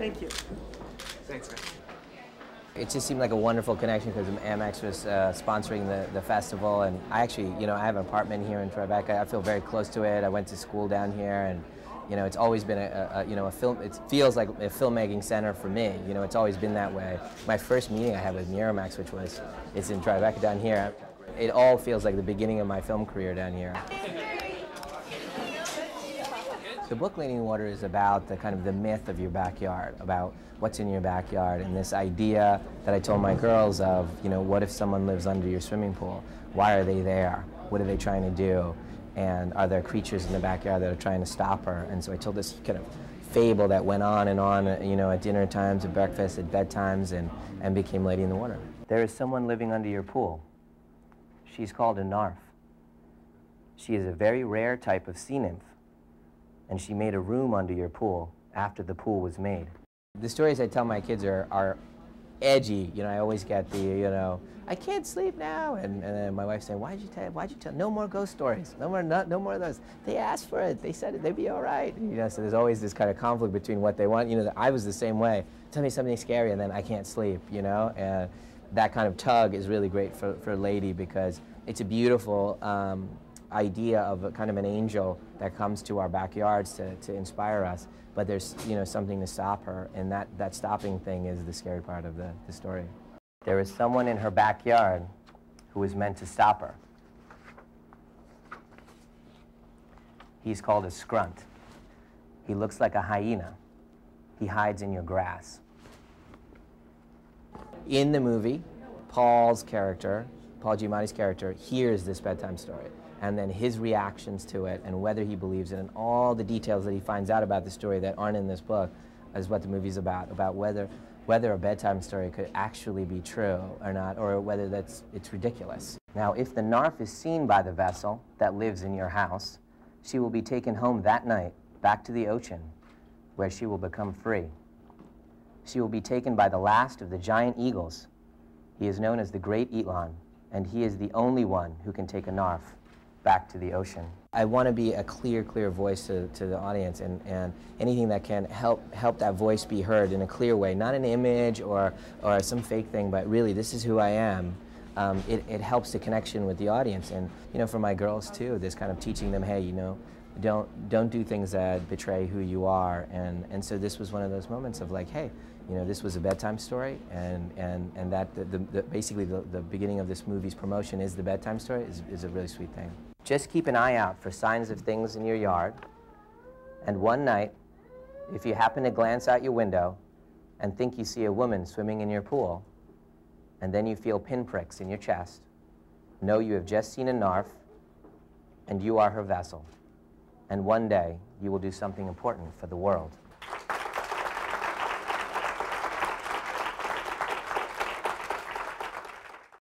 Thank you. Thanks, man. It just seemed like a wonderful connection because Amex was sponsoring the festival, and I actually, you know, I have an apartment here in Tribeca. I feel very close to it. I went to school down here, and you know, it's always been a film. It feels like a filmmaking center for me. You know, it's always been that way. My first meeting I had with Miramax, it's in Tribeca down here. It all feels like the beginning of my film career down here. The book Lady in the Water is about the kind of the myth of your backyard, about what's in your backyard, and this idea that I told my girls of, you know, what if someone lives under your swimming pool? Why are they there? What are they trying to do? And are there creatures in the backyard that are trying to stop her? And so I told this kind of fable that went on, you know, at dinner times, at breakfast, at bedtimes, and became Lady in the Water. There is someone living under your pool. She's called a narf. She is a very rare type of sea nymph, and she made a room under your pool after the pool was made. The stories I tell my kids are edgy. You know, I always get the, you know, I can't sleep now, and then my wife's saying, why'd you tell, no more ghost stories, no more of those. They asked for it, they said it, they'd be all right. You know, so there's always this kind of conflict between what they want. You know, I was the same way. Tell me something scary, and then I can't sleep, you know, and that kind of tug is really great for Lady because it's a beautiful idea of a kind of an angel that comes to our backyards to inspire us, but there's, you know, something to stop her, and that stopping thing is the scary part of the story. There is someone in her backyard who is meant to stop her. He's called a scrunt. He looks like a hyena. He hides in your grass. In the movie, Paul Giamatti's character, hears this bedtime story, and then his reactions to it, and whether he believes it, and all the details that he finds out about the story that aren't in this book is what the movie's about whether a bedtime story could actually be true or not, or whether it's ridiculous. Now, if the narf is seen by the vessel that lives in your house, she will be taken home that night, back to the ocean, where she will become free. She will be taken by the last of the giant eagles. He is known as the Great Elan, and he is the only one who can take a narf back to the ocean. I want to be a clear voice to the audience, and anything that can help that voice be heard in a clear way, not an image or some fake thing, but really this is who I am. It helps the connection with the audience, and you know, for my girls too, this kind of teaching them, hey, you know, don't do things that betray who you are, and so this was one of those moments of like, hey, you know, this was a bedtime story, and that basically the beginning of this movie's promotion is the bedtime story is a really sweet thing. Just keep an eye out for signs of things in your yard, and one night, if you happen to glance out your window and think you see a woman swimming in your pool, and then you feel pinpricks in your chest, know you have just seen a narf, and you are her vessel. And one day, you will do something important for the world.